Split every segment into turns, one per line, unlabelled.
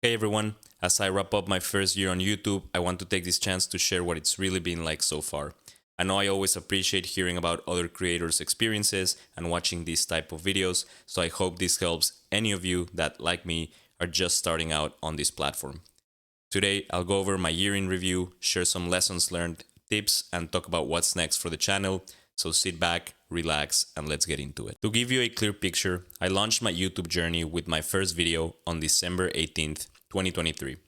Hey everyone, as I wrap up my first year on YouTube, I want to take this chance to share what it's really been like so far. I know I always appreciate hearing about other creators' experiences and watching these type of videos, so I hope this helps any of you that, like me, are just starting out on this platform. Today, I'll go over my year in review, share some lessons learned, tips, and talk about what's next for the channel. So sit back, relax, and let's get into it. To give you a clear picture, I launched my YouTube journey with my first video on December 18th, 2023.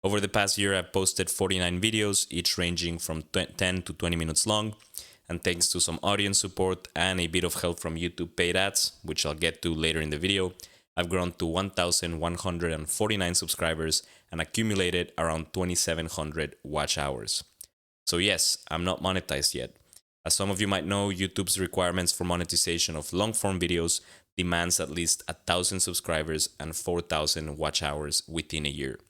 Over the past year, I've posted 49 videos, each ranging from 10 to 20 minutes long. And thanks to some audience support and a bit of help from YouTube paid ads, which I'll get to later in the video, I've grown to 1,149 subscribers and accumulated around 2,700 watch hours. So yes, I'm not monetized yet. As some of you might know, YouTube's requirements for monetization of long-form videos demands at least 1,000 subscribers and 4,000 watch hours within a year.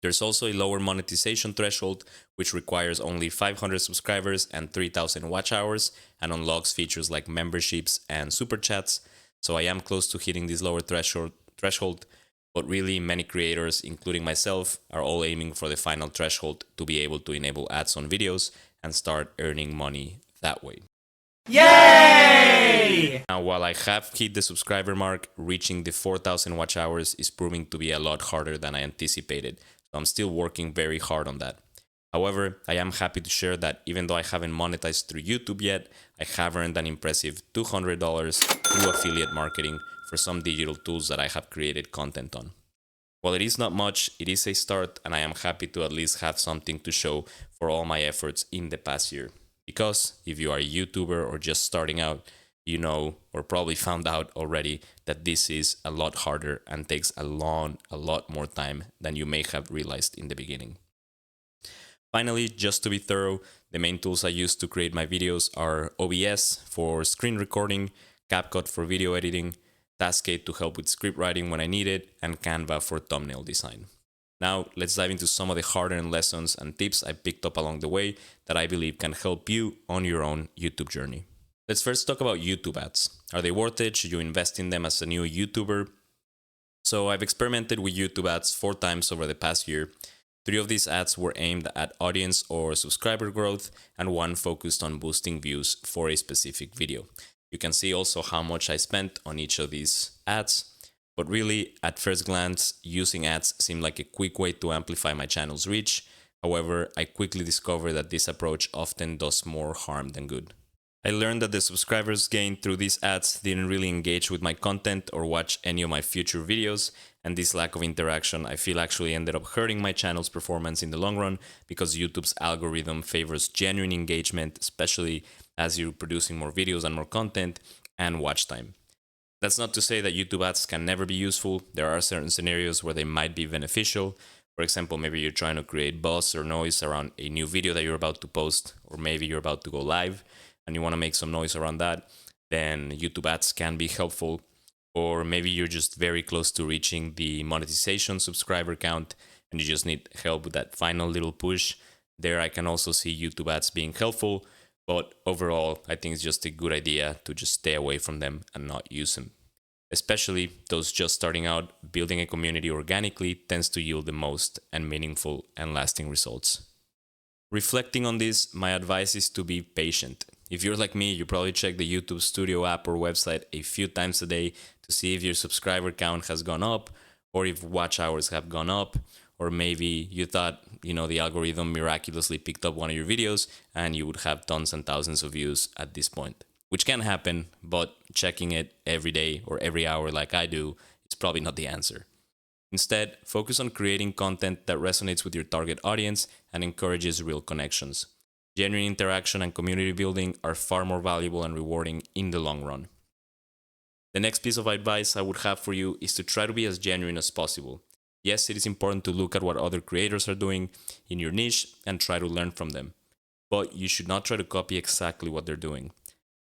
There's also a lower monetization threshold, which requires only 500 subscribers and 3,000 watch hours and unlocks features like memberships and super chats. So I am close to hitting this lower threshold, but really many creators, including myself, are all aiming for the final threshold to be able to enable ads on videos and start earning money that way. Yay! Now, while I have hit the subscriber mark, reaching the 4,000 watch hours is proving to be a lot harder than I anticipated. So I'm still working very hard on that. However, I am happy to share that even though I haven't monetized through YouTube yet, I have earned an impressive $200 through affiliate marketing for some digital tools that I have created content on. While it is not much, it is a start, and I am happy to at least have something to show for all my efforts in the past year. Because if you are a YouTuber or just starting out, you know, or probably found out already, that this is a lot harder and takes a lot more time than you may have realized in the beginning. Finally, just to be thorough, the main tools I use to create my videos are OBS for screen recording, CapCut for video editing, Taskade to help with script writing when I need it, and Canva for thumbnail design. Now, let's dive into some of the hard-earned lessons and tips I picked up along the way that I believe can help you on your own YouTube journey. Let's first talk about YouTube ads. Are they worth it? Should you invest in them as a new YouTuber? So I've experimented with YouTube ads 4 times over the past year. 3 of these ads were aimed at audience or subscriber growth, and 1 focused on boosting views for a specific video. You can see also how much I spent on each of these ads. But really, at first glance, using ads seemed like a quick way to amplify my channel's reach. However, I quickly discovered that this approach often does more harm than good. I learned that the subscribers gained through these ads didn't really engage with my content or watch any of my future videos, and this lack of interaction I feel actually ended up hurting my channel's performance in the long run because YouTube's algorithm favors genuine engagement, especially as you're producing more videos and more content, and watch time. That's not to say that YouTube ads can never be useful. There are certain scenarios where they might be beneficial. For example, maybe you're trying to create buzz or noise around a new video that you're about to post, or maybe you're about to go live and you want to make some noise around that, then YouTube ads can be helpful. Or maybe you're just very close to reaching the monetization subscriber count and you just need help with that final little push. There I can also see YouTube ads being helpful, but overall I think it's just a good idea to just stay away from them and not use them. Especially those just starting out, building a community organically tends to yield the most and meaningful and lasting results. Reflecting on this, my advice is to be patient. If you're like me, you probably check the YouTube Studio app or website a few times a day to see if your subscriber count has gone up or if watch hours have gone up, or maybe you thought, the algorithm miraculously picked up one of your videos and you would have tons and thousands of views at this point. Which can happen, but checking it every day or every hour like I do, it's probably not the answer. Instead, focus on creating content that resonates with your target audience and encourages real connections. Genuine interaction and community building are far more valuable and rewarding in the long run. The next piece of advice I would have for you is to try to be as genuine as possible. Yes, it is important to look at what other creators are doing in your niche and try to learn from them. But you should not try to copy exactly what they're doing.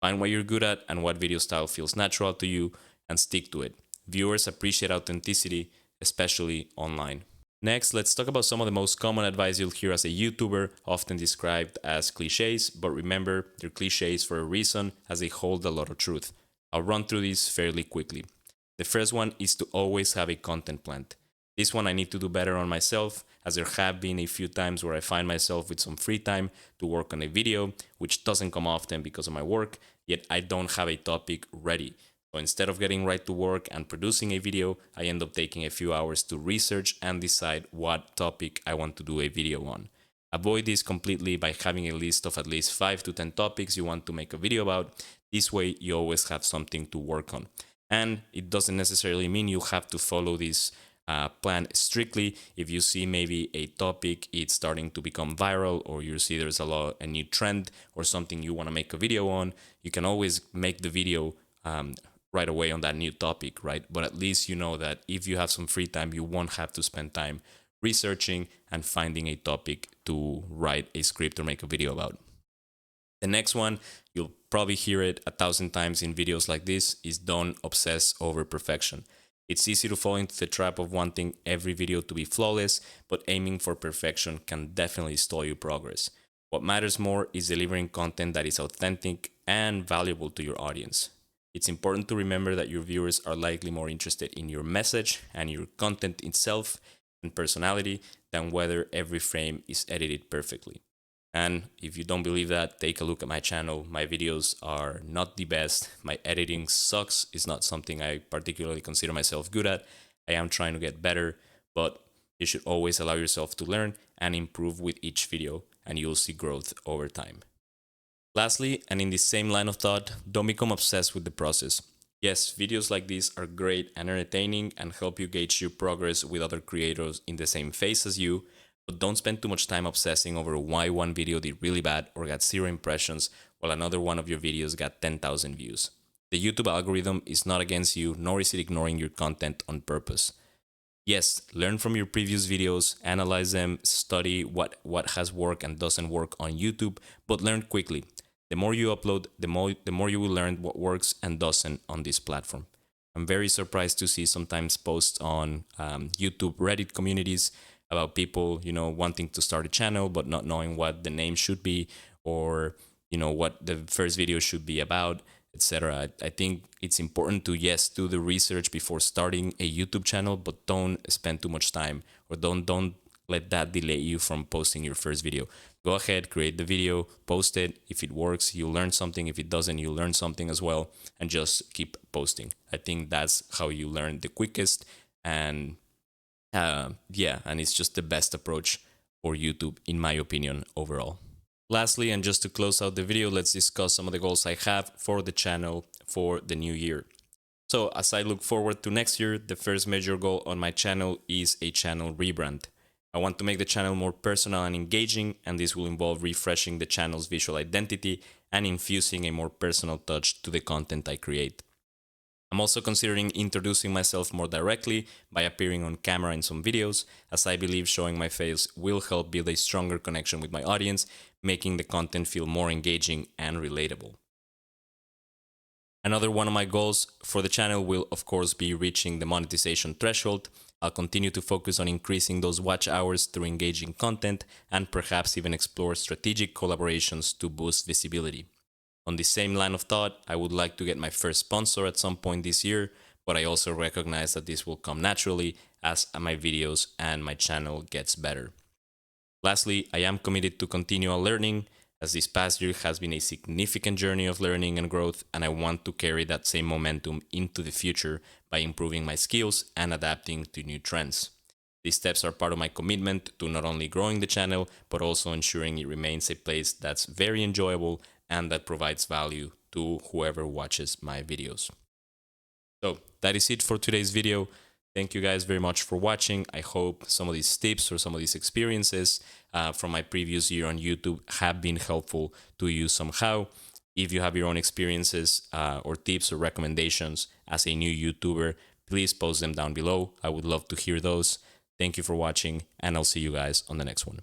Find what you're good at and what video style feels natural to you and stick to it. Viewers appreciate authenticity, especially online. Next, let's talk about some of the most common advice you'll hear as a YouTuber, often described as cliches, but remember, they're cliches for a reason as they hold a lot of truth. I'll run through these fairly quickly. The first one is to always have a content plan. This one I need to do better on myself, as there have been a few times where I find myself with some free time to work on a video, which doesn't come often because of my work, yet I don't have a topic ready. So instead of getting right to work and producing a video, I end up taking a few hours to research and decide what topic I want to do a video on. Avoid this completely by having a list of at least 5 to 10 topics you want to make a video about. This way you always have something to work on. And it doesn't necessarily mean you have to follow this plan strictly. If you see maybe a topic, it's starting to become viral, or you see there's a new trend or something you want to make a video on, you can always make the video right away on that new topic, right? But at least you know that if you have some free time, you won't have to spend time researching and finding a topic to write a script or make a video about. The next one, you'll probably hear it 1,000 times in videos like this, is don't obsess over perfection. It's easy to fall into the trap of wanting every video to be flawless, but aiming for perfection can definitely stall your progress. What matters more is delivering content that is authentic and valuable to your audience. It's important to remember that your viewers are likely more interested in your message and your content itself and personality than whether every frame is edited perfectly. And if you don't believe that, take a look at my channel. My videos are not the best. My editing sucks. It's not something I particularly consider myself good at. I am trying to get better, but you should always allow yourself to learn and improve with each video, and you'll see growth over time. Lastly, and in the same line of thought, don't become obsessed with the process. Yes, videos like these are great and entertaining and help you gauge your progress with other creators in the same phase as you, but don't spend too much time obsessing over why one video did really bad or got 0 impressions while another one of your videos got 10,000 views. The YouTube algorithm is not against you, nor is it ignoring your content on purpose. Yes, learn from your previous videos, analyze them, study what has worked and doesn't work on YouTube, but learn quickly. The more you upload, the more you will learn what works and doesn't on this platform. I'm very surprised to see sometimes posts on YouTube Reddit communities about people, wanting to start a channel but not knowing what the name should be, or what the first video should be about, etc. I think it's important to, yes, do the research before starting a YouTube channel, but don't spend too much time, or don't let that delay you from posting your first video. Go ahead, create the video, post it. If it works, you'll learn something. If it doesn't, you'll learn something as well, and just keep posting. I think that's how you learn the quickest, and and it's just the best approach for YouTube, in my opinion, overall. Lastly, and just to close out the video, let's discuss some of the goals I have for the channel for the new year. So as I look forward to next year, the first major goal on my channel is a channel rebrand. I want to make the channel more personal and engaging, and this will involve refreshing the channel's visual identity and infusing a more personal touch to the content I create. I'm also considering introducing myself more directly by appearing on camera in some videos, as I believe showing my face will help build a stronger connection with my audience, making the content feel more engaging and relatable. Another one of my goals for the channel will, of course, be reaching the monetization threshold. I'll continue to focus on increasing those watch hours through engaging content, and perhaps even explore strategic collaborations to boost visibility. On the same line of thought, I would like to get my first sponsor at some point this year, but I also recognize that this will come naturally as my videos and my channel gets better. Lastly, I am committed to continual learning, as this past year has been a significant journey of learning and growth, and I want to carry that same momentum into the future by improving my skills and adapting to new trends. These steps are part of my commitment to not only growing the channel, but also ensuring it remains a place that's very enjoyable and that provides value to whoever watches my videos. So that is it for today's video. Thank you guys very much for watching. I hope some of these tips or some of these experiences from my previous year on YouTube have been helpful to you somehow. If you have your own experiences or tips or recommendations as a new YouTuber, please post them down below. I would love to hear those. Thank you for watching, and I'll see you guys on the next one.